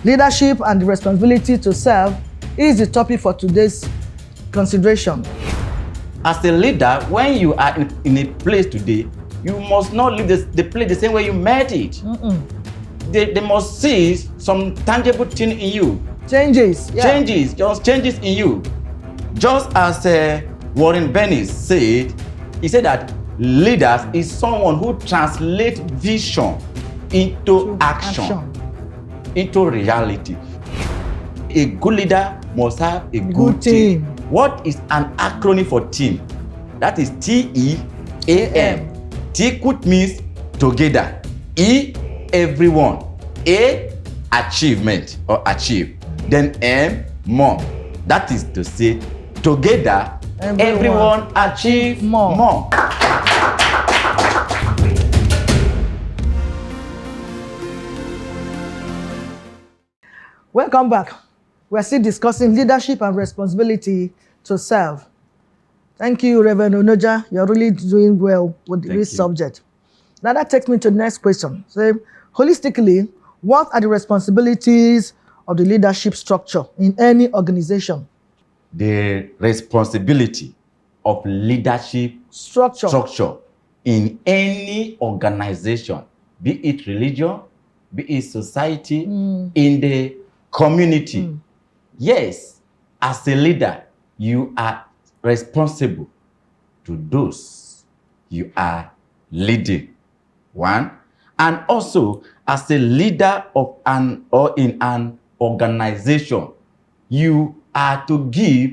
Leadership and the responsibility to serve is the topic for today's consideration. As a leader, when you are in a place today, you must not leave the place the same way you met it. They must see some tangible thing in you. Changes. Yeah. Changes in you. Just as Warren Bennis said, he said that leaders is someone who translates vision into action, into reality. A good leader must have a good team. What is an acronym for team? That is TEAM. T means together. E, everyone. A, achievement or achieve. Then M, more. That is to say, together, everyone achieve more. Welcome back. We're still discussing leadership and responsibility to serve. Thank you, Reverend Onoja. You're really doing well with this subject. Now that takes me to the next question. So, holistically, what are the responsibilities of the leadership structure in any organization? The responsibility of leadership structure in any organization, be it religion, be it society, in the community. Yes, as a leader, you are responsible to those you are leading. One, and also as a leader of in an organization, you are to give,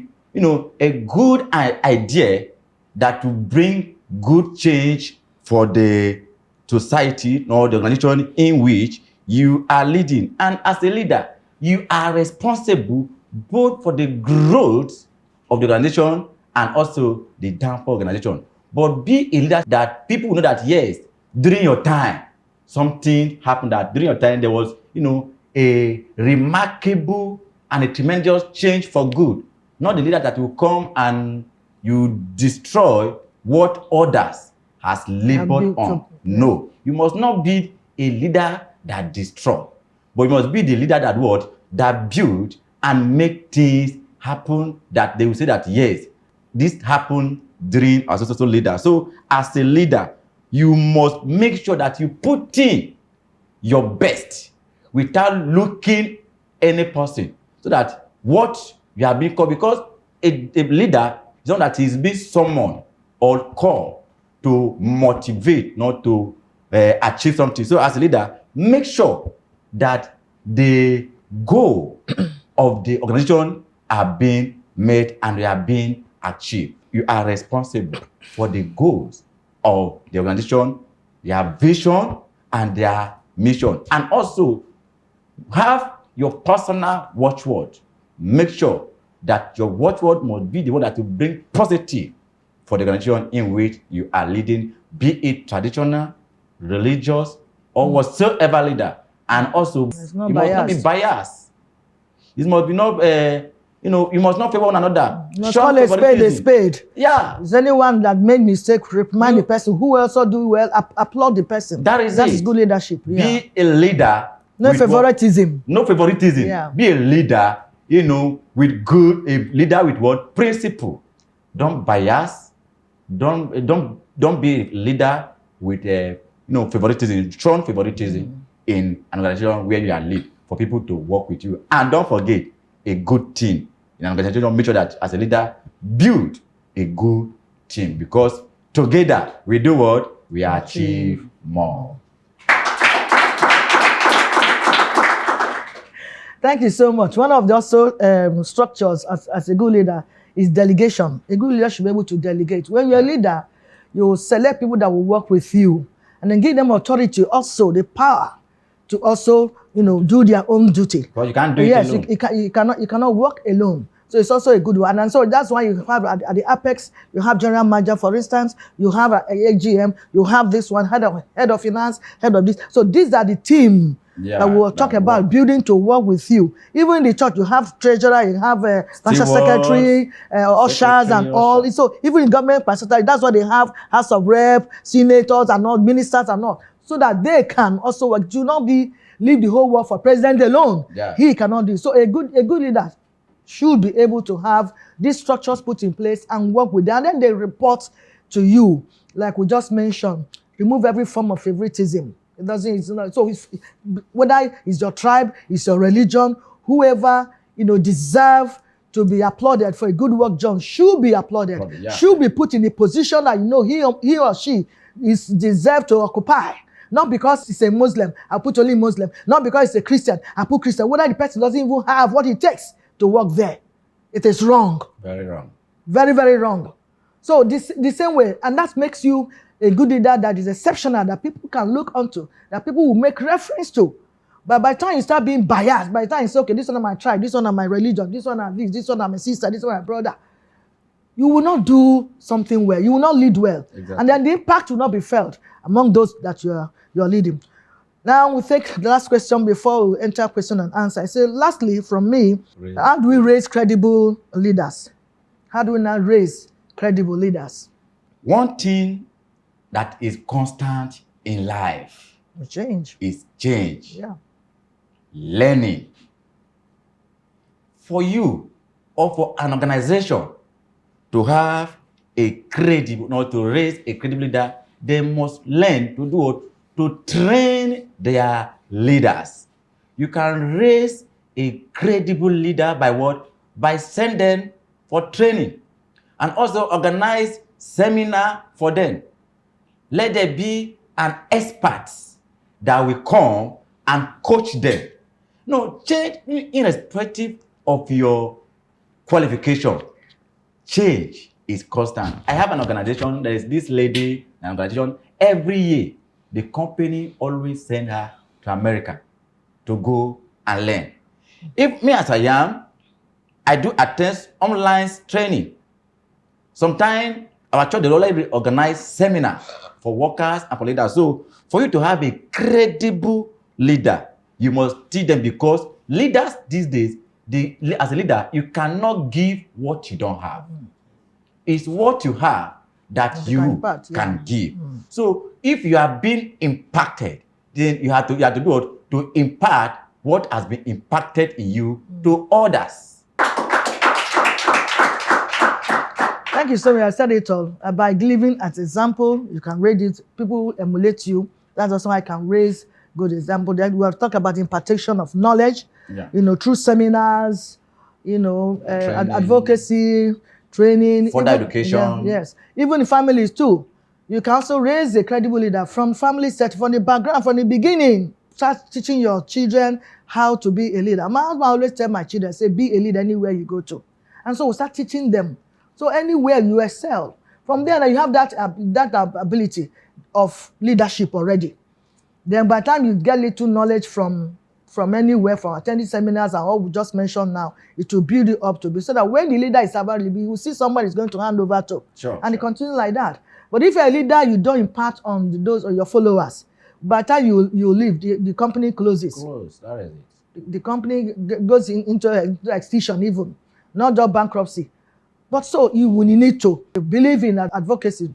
a good idea that will bring good change for the society or the organization in which you are leading. And as a leader, you are responsible both for the growth of the organization and also the downfall organization. But be a leader that people know that, yes, during your time, something happened, that during your time there was, a remarkable and a tremendous change for good. Not the leader that will come and you destroy what others has labored on. No, you must not be a leader that destroy, but you must be the leader that build and make things happen, that they will say that, yes, this happened during our social leader. So as a leader, you must make sure that you put in your best without looking any person, so that what you are being called, because a leader is not that he's being summoned or called to motivate, not to achieve something. So as a leader, make sure that the goal of the organization are being met and they are being achieved. You are responsible for the goals of the organization, their vision and their mission. And also have your personal watchword. Make sure that your watchword must be the one that will bring positive for the organization in which you are leading, be it traditional, religious, or whatsoever leader. And also, you must not be biased. It must be not, you must not favor one another. You must call a spade a spade. Yeah. Is anyone that made mistake, reprimand the person who also do well, applaud the person. That is good leadership. Yeah. Be a leader. No favoritism. No favoritism. Yeah. Be a leader, with good, a leader with what? Principle. Don't bias. Don't be a leader with favoritism, strong favoritism in an organization where you are lead for people to work with you. And don't forget, a good team in an organization. Make sure that as a leader, build a good team, because together we do what? We achieve more. Thank you so much. One of the also structures as a good leader is delegation. A good leader should be able to delegate. When you're a leader, you select people that will work with you and then give them authority, also the power to also, do their own duty. Because you can't do it alone. Yes, you cannot work alone. So it's also a good one. And so that's why you have at the apex, you have general manager, for instance, you have an AGM, you have this one, head of finance, head of this. So these are the team that we'll talk about building to work with you. Even in the church, you have treasurer, you have financial secretary, ushers and all. So even in government, that's why they have House of Rep, senators and all, ministers and all, so that they can also work. Do not be leave the whole world for president alone. Yeah. He cannot do it. So a good leader should be able to have these structures put in place and work with them. And then they report to you, like we just mentioned. Remove every form of favoritism. It doesn't. It's not, so whether it's your tribe, it's your religion, whoever deserve to be applauded for a good work done should be applauded. Yeah. Should be put in a position that he or she is deserved to occupy. Not because he's a Muslim, I put only Muslim. Not because he's a Christian, I put Christian. Whether the person doesn't even have what it takes to work there, it is wrong. Very wrong. Very, very wrong. So the same way, and that makes you a good leader that is exceptional, that people can look onto, that people will make reference to. But by the time you start being biased, by the time you say, okay, this one is my tribe, this one is my religion, this one is this one is my sister, this one is my brother, you will not do something well. You will not lead well. Exactly. And then the impact will not be felt among those that you're leading. Now we'll take the last question before we enter question and answer. I say, lastly, from me, how do we raise credible leaders? How do we now raise credible leaders? One thing that is constant in life Change. is change. Yeah. Learning. For you or for an organization to have a credible, or to raise a credible leader, they must learn to do, to train their leaders. You can raise a credible leader by what? By sending for training, and also organize seminar for them. Let there be an expert that will come and coach them. No, change irrespective of your qualification. Change is constant. I have an organization, there is this lady, an organization, every year, the company always send her to America to go and learn. If me as I am, I do attend online training. Sometimes our church, they already organize seminar for workers and for leaders. So for you to have a credible leader, you must teach them, because leaders these days, as a leader, you cannot give what you don't have. It's what you have that you can give. So if you have been impacted, then you have to do what? To impart what has been impacted in you to others. Thank you so much. I said it all. By living as example, you can raise it. People will emulate you. That's also how I can raise good example. Then we have talked about impartation of knowledge, through seminars, advocacy, training. Further education. Yes. Even in families too. You can also raise a credible leader from family set, from the background, from the beginning. Start teaching your children how to be a leader. My husband always tell my children, say, be a leader anywhere you go to. And so we start teaching them. So anywhere you excel, from there you have that ability of leadership already. Then by the time you get little knowledge from anywhere, from attending seminars and all we just mentioned now, it will build you up to be, so that when the leader is available, you will see somebody is going to hand over to. And it continues like that. But if you're a leader, you don't impart on those or your followers. By the time you leave, the company closes. That is it. The company goes into extinction even, not just bankruptcy. But so you will need to believe in advocacy.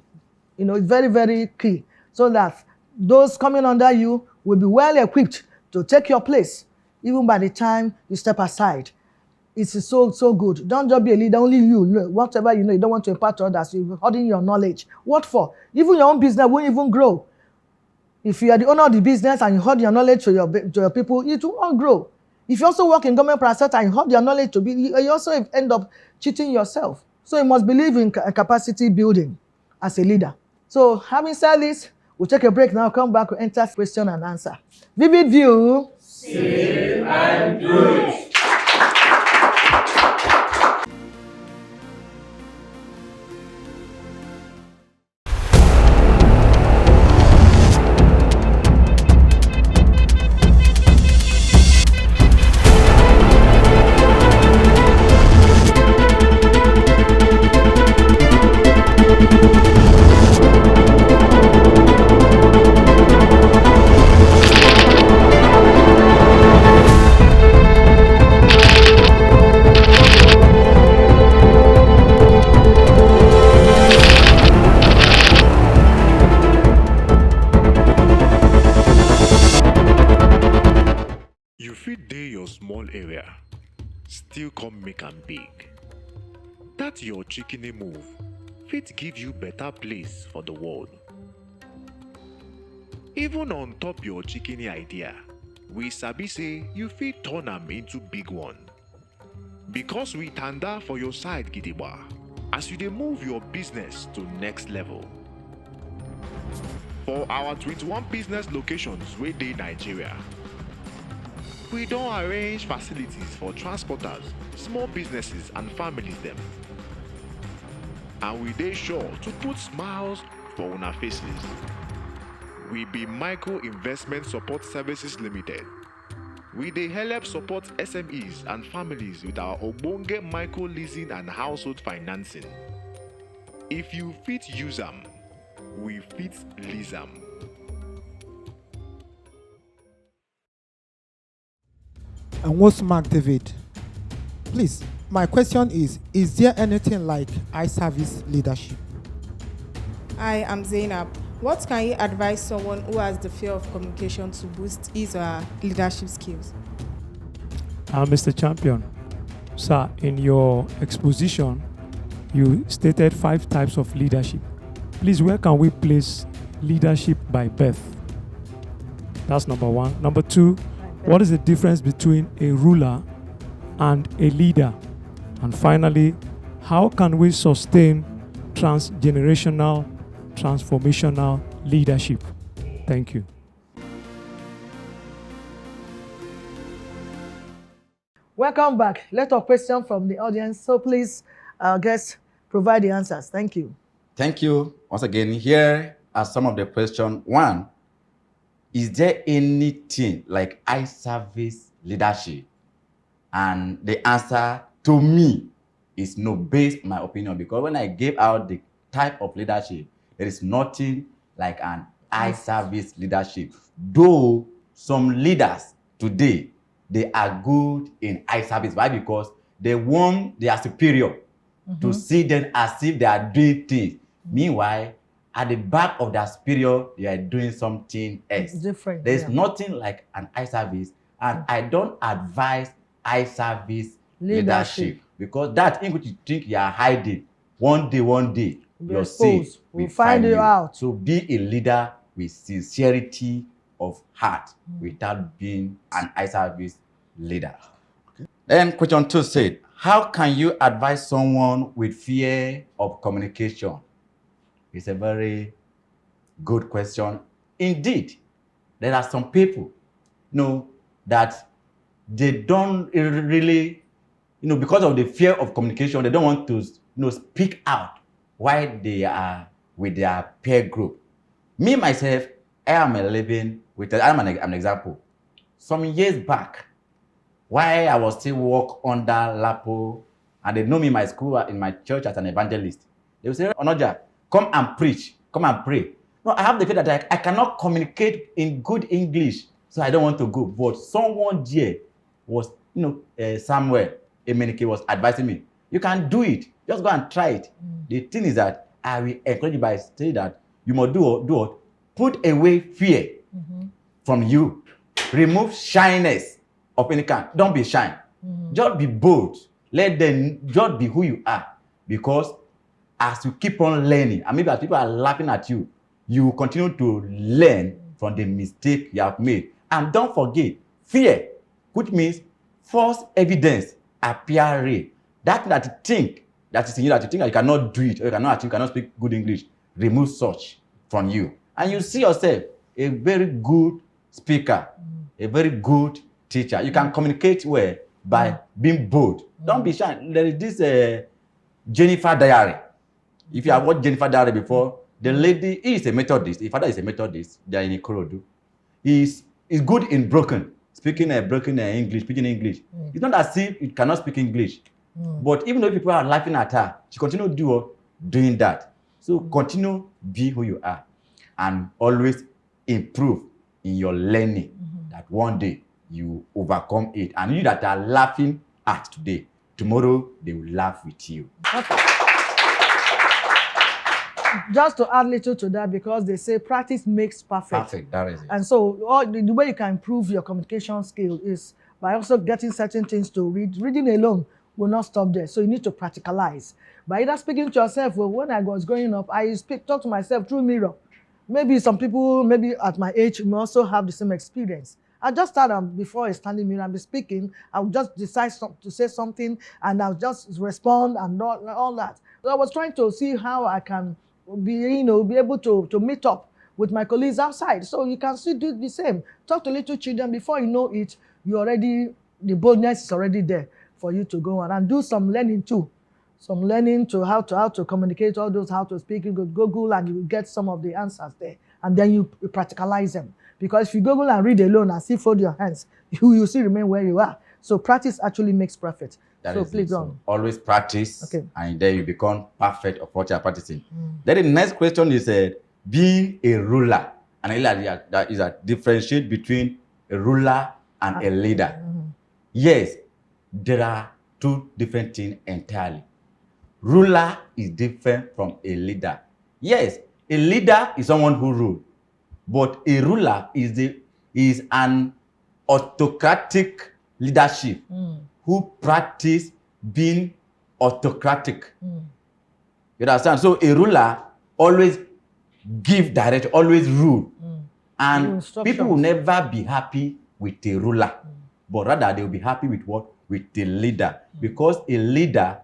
It's very, very key, so that those coming under you will be well equipped to take your place, even by the time you step aside. It's so good. Don't just be a leader, only you know. Whatever you know, you don't want to impart to others, you're holding your knowledge. What for? Even your own business won't even grow. If you are the owner of the business and you hold your knowledge to your people, it will all grow. If you also work in government private sector and you hold your knowledge to be, you also end up cheating yourself. So you must believe in capacity building as a leader. So having said this, we'll take a break now, come back, we'll enter question and answer. Vivid View. See and do it. fit dey your small area, still come make am big. That your chikini move fit give you better place for the world. Even on top your chikini idea, we sabi say you fit turn am into big one. Because we tanda for your side gidigba as you dey move your business to next level. For our 21 business locations wey dey Nigeria, we don arrange facilities for transporters, small businesses and families dem. And we dey sure to put smiles for una faces. We be Micro Investment Support Services Limited. We dey help support SMEs and families with our ogbonge micro leasing and household financing. If you fit use am, we fit lease am. And what's Mark David? Please, my question is there anything like iService leadership? Hi, I'm Zainab. What can you advise someone who has the fear of communication to boost his or her leadership skills? Mr. Champion, sir, in your exposition, you stated 5 types of leadership. Please, where can we place leadership by birth? That's number 1. Number 2, what is the difference between a ruler and a leader? And finally, how can we sustain transgenerational, transformational leadership? Thank you. Welcome back. Let us question from the audience. So please, guests, provide the answers. Thank you. Thank you. Once again, here are some of the questions. 1, is there anything like iService leadership? And the answer to me is no, based on my opinion, because when I gave out the type of leadership, there is nothing like an iService leadership. Though some leaders today, they are good in iService. Why? Because they want their superior to see them as if they are doing things. Meanwhile, at the back of their superior, they are doing something else. Different. There's nothing like an iService, and I don't advise iService leadership, because that in which you think you are hiding, one day, your say will find you out. So be a leader with sincerity of heart without being an iService leader. Okay. Then question 2 said, how can you advise someone with fear of communication? It's a very good question. Indeed, there are some people, that they don't really, because of the fear of communication, they don't want to, speak out while they are with their peer group. Me, myself, I am an example. Some years back, while I was still work under Lapo, and they know me in my school, in my church as an evangelist, they will say, Onoja, come and preach, come and pray. No, I have the fear that I cannot communicate in good English, so I don't want to go. But someone there was, Samuel Emenike was advising me, you can do it, just go and try it. The thing is that I will encourage you by saying that you must do what? Put away fear from you. Remove shyness of any kind. Don't be shy. Just be bold. Let them just be who you are. Because as you keep on learning, and maybe as people are laughing at you, you will continue to learn from the mistake you have made. And don't forget, fear, which means false evidence appearing. That you think that is in you, that you think that you cannot do it, or you cannot achieve, you cannot speak good English, remove such from you. And you see yourself a very good speaker, a very good teacher. You can communicate well by being bold. Don't be shy. There is this Jennifer Diary. If you have watched Jennifer Diary before, the lady is a Methodist. His father is a Methodist. They are in Ikorodu. He's good in speaking English, speaking English. It's not as if you cannot speak English. But even though people are laughing at her, she continues doing that. So continue be who you are and always improve in your learning, that one day you overcome it. And you that are laughing at today, tomorrow they will laugh with you. just to add little to that, because they say practice makes perfect. Perfect, that is it. And so the way you can improve your communication skill is by also getting certain things to read. Reading alone will not stop there. So you need to practicalize. By either speaking to yourself, well, when I was growing up, I talk to myself through mirror. Maybe some people, maybe at my age, may also have the same experience. I just start before a standing mirror and be speaking. I'll just decide to say something and I'll just respond and all that. So I was trying to see how I can be able to meet up with my colleagues outside. So you can still do the same. Talk to little children. Before you know it, the boldness is already there for you to go on and do some learning too. Some learning to how to communicate, all those, how to speak. You go Google and you will get some of the answers there. And then you practicalize them. Because if you Google and read alone and still fold your hands, you still remain where you are. So practice actually makes perfect. So please don't. Always practice, okay. And then you become perfect of what you are practicing. Then the next question is being a ruler. And a leader, that is a differentiate between a ruler and a leader. Yes, there are two different things entirely. Ruler is different from a leader. Yes, a leader is someone who rules, but a ruler is an autocratic leadership who practice being autocratic. You understand? So a ruler always give direction, always rule. And people will never be happy with a ruler, but rather they will be happy with what? With the leader. Because a leader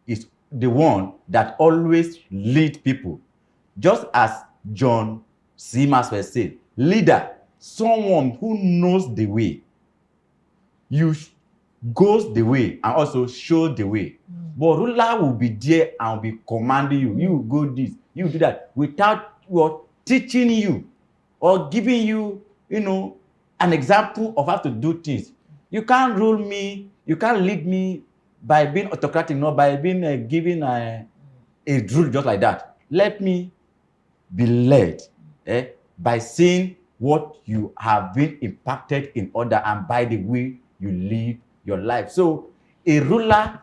is the one that always lead people. Just as John C. Maxwell said, leader, someone who knows the way. You goes the way and also show the way. But ruler will be there and will be commanding you. You go this, you do that, without teaching you or giving you, an example of how to do things. You can't rule me, you can't lead me by being autocratic, not by being given a rule just like that. Let me be led by seeing what you have been impacted in order and by the way you live your life. So a ruler,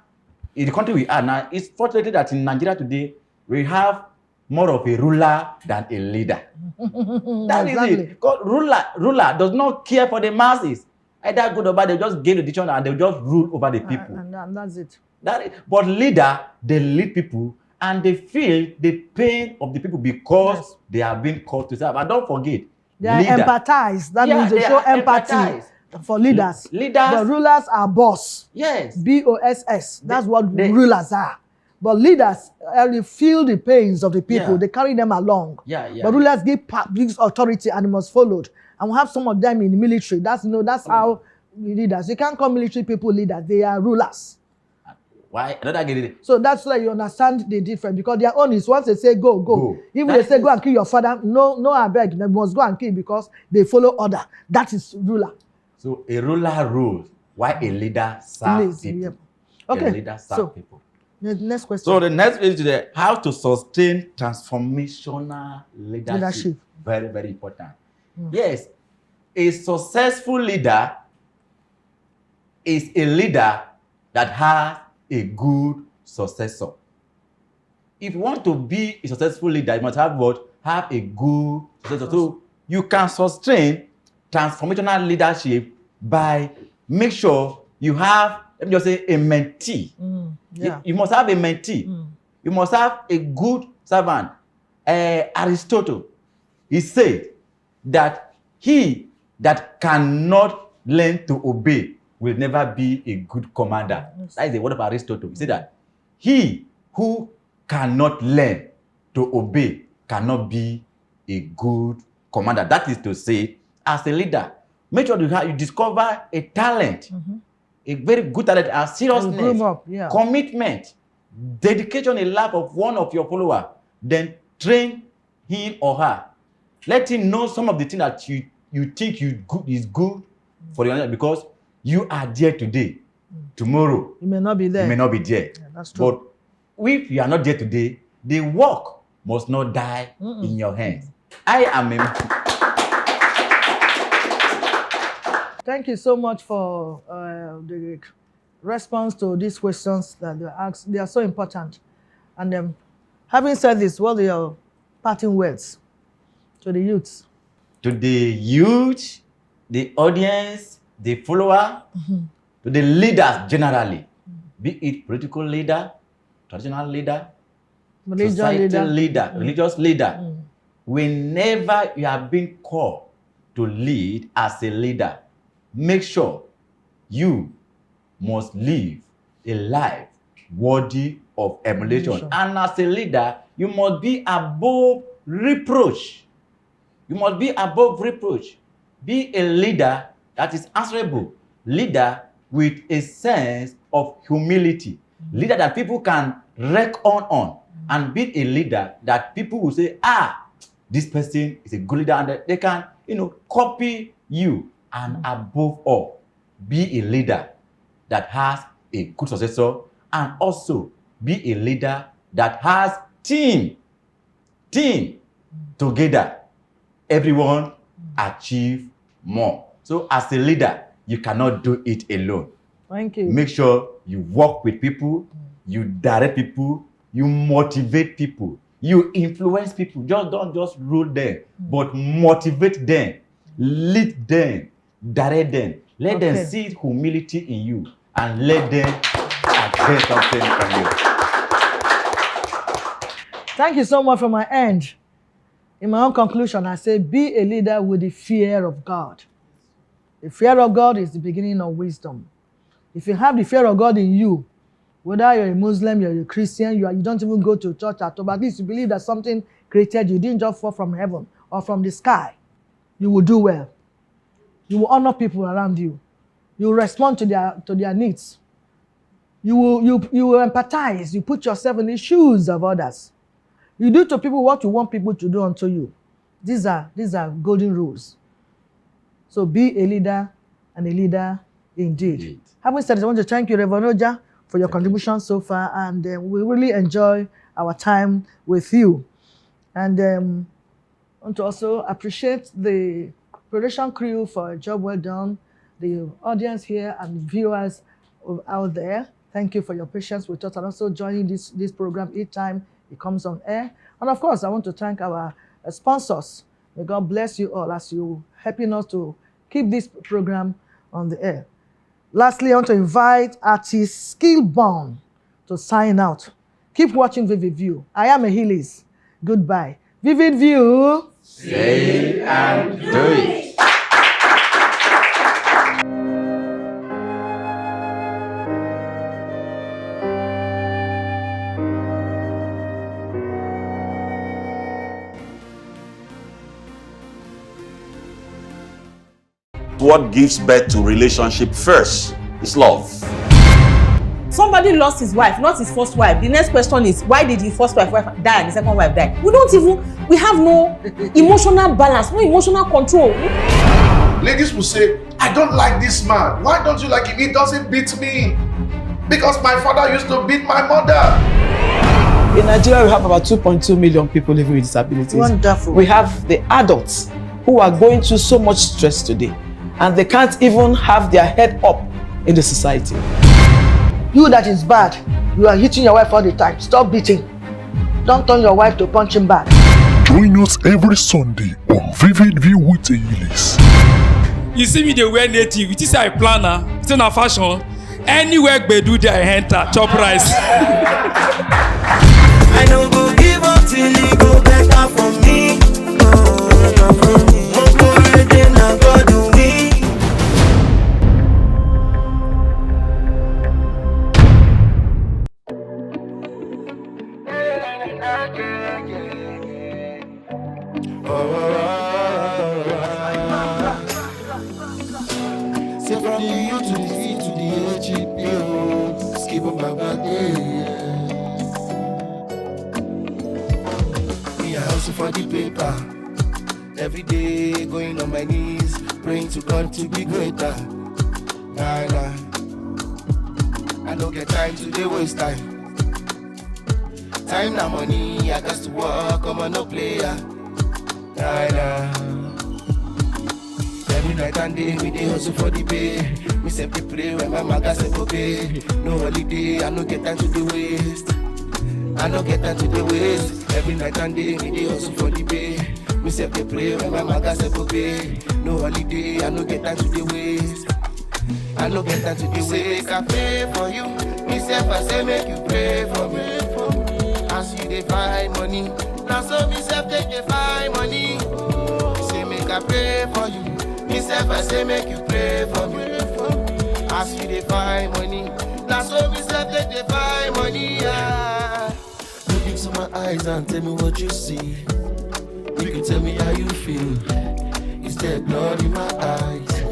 in the country we are now, it's fortunate that in Nigeria today, we have more of a ruler than a leader. That is it. Because ruler does not care for the masses. Either good or bad, they just gain the decision and they just rule over the people. And that's it. But leader, they lead people and they feel the pain of the people because they are being called to serve. And don't forget, they are empathized. That means they show empathy for leaders. The rulers are boss. Yes. BOSS. That's what rulers are. But leaders feel the pains of the people. Yeah. They carry them along. Yeah. But rulers give authority and it must followed. And we have some of them in the military. That's how leaders. You can't call military people leaders. They are rulers. Why? I don't get it. So that's why you understand the difference. Because their own is once they say go. Even they say go and kill your father, no, I beg. They must go and kill because they follow order. That is ruler. So a ruler rules while a leader serves people. Yep. Okay. A leader serves people. The next question. So the next is how to sustain transformational leadership. Very, very important. Yes, a successful leader is a leader that has a good successor. If you want to be a successful leader, you must have what? Have a good successor. So you can sustain transformational leadership by make sure you have, let me just say, a mentee. You must have a mentee. You must have a good servant. Aristotle, he said that he that cannot learn to obey will never be a good commander. Yes. That is the word of Aristotle. He said that he who cannot learn to obey cannot be a good commander. That is to say, as a leader, make sure you discover a talent, a very good talent, a seriousness, commitment, dedication in life of one of your followers. Then train him or her. Let him know some of the things that you think is good for your life, because you are there today. Tomorrow, you may not be there. You may not be there. Yeah, that's true. But if you are not there today, the work must not die in your hands. I am Thank you so much for the response to these questions that they asked. They are so important. And having said this, what are your parting words to the youths. To the youth, the audience, the follower, to the leaders generally, be it political leader, traditional leader, societal leader, religious leader. Whenever you have been called to lead as a leader, make sure you must live a life worthy of emulation. And as a leader, you must be above reproach. You must be above reproach. Be a leader that is answerable. Leader with a sense of humility. Leader that people can reckon on. And be a leader that people will say, this person is a good leader, and they can, copy you. And above all, be a leader that has a good successor, and also be a leader that has team together. Everyone achieve more. So as a leader, you cannot do it alone. Thank you. Make sure you work with people, you direct people, you motivate people, you influence people. Don't just rule them, but motivate them, lead them, direct them. Let them see humility in you, and let them get something from you. Thank you so much from my end. In my own conclusion, I say, be a leader with the fear of God. The fear of God is the beginning of wisdom. If you have the fear of God in you, whether you're a Muslim, you're a Christian, you don't even go to church at all, but at least you believe that something created you, didn't just fall from heaven or from the sky, you will do well. You will honor people around you. You will respond to their needs. You will empathize. You put yourself in the shoes of others. You do to people what you want people to do unto you. These are golden rules. So be a leader, and a leader indeed. Having said this, I want to thank you, Reverend Oja, for your contribution so far, and we really enjoy our time with you. And I want to also appreciate the production crew for a job well done, the audience here and viewers out there. Thank you for your patience with us, and also joining this program each time it comes on air. And of course, I want to thank our sponsors. May God bless you all as you helping us to keep this program on the air. Lastly, I want to invite artist Skillborn to sign out. Keep watching Vivid View. I am Achilles. Goodbye. Vivid View. Say and do it. What gives birth to relationship first is love. Somebody lost his wife, not his first wife. The next question is, why did his first wife die and the second wife die? We have no emotional balance, no emotional control. Ladies will say, I don't like this man. Why don't you like him? He doesn't beat me. Because my father used to beat my mother. In Nigeria, we have about 2.2 million people living with disabilities. Wonderful. We have the adults who are going through so much stress today, and they can't even have their head up in the society. You that is bad, you are hitting your wife all the time. Stop beating. Don't turn your wife to punching bag. Join us every Sunday on Vivid View with Achilles. You see me dey wear native, it is a planner, it's in a fashion. Anywhere gbedu there I enter, chop rice. I don't go give up till you go better for me. Say from the U to the V to the HEP, skip up my birthday. Me I hustle for the paper. Every day going on my knees, praying to God to be greater. Nah. I don't get time to dey waste time. Time na money, I got to work, I'm a no player. Nah. Every night and day, we dey hustle for the pay. Me say pray when my maga say okay. No holiday, I no get time to do waste. I no get time to the waste. Every night and day, me dey hustle for the pay. Me self dey pray when my maga self obey. No holiday, I no get time to the waste. I no get time to the waste. Say make I pray for you. Me self I say make you pray for me. As you dey find money, now so me self take dey find money. Say make I pray for you. Me self I say make you pray for me. As you dey find money, now so me self take dey find money. Yeah. Look into my eyes and tell me what you see. You can tell me how you feel. Is there blood in my eyes?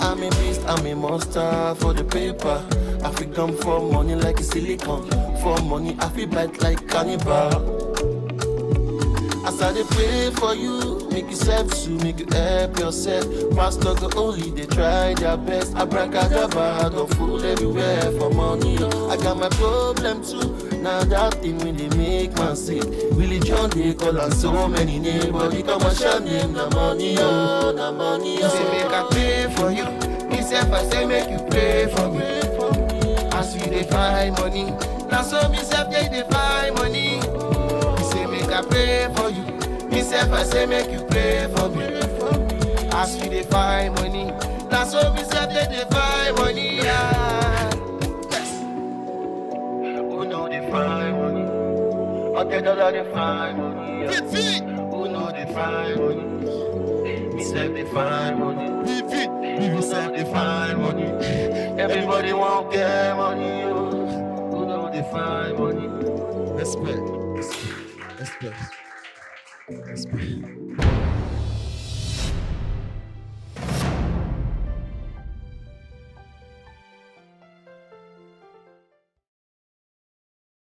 I'm a beast, I'm a monster for the paper. I feel come for money like a silicone. For money, I feel bite like cannibal. As I dey pray for you, make yourself to make you help yourself. Pastor go only they try their best. Abracadabra, go fool everywhere for money. I got my problem too. Now that thing when they make man sick. Religion they call us so many names, but they come and shout name the money, oh, the money. Oh. Say make I pray for you. Myself I say make you pray for me. As you dey find money, now so myself they find money. I pray for you. Myself I say make you pray for me. As you dey find money, that's what myself they find money. Yeah. Who know they find money? Okay, dollar they find money. Yeah. Who know they find money? Myself they find money. Myself they find money. Everybody want get money. Who know they find money? Respect. Respect.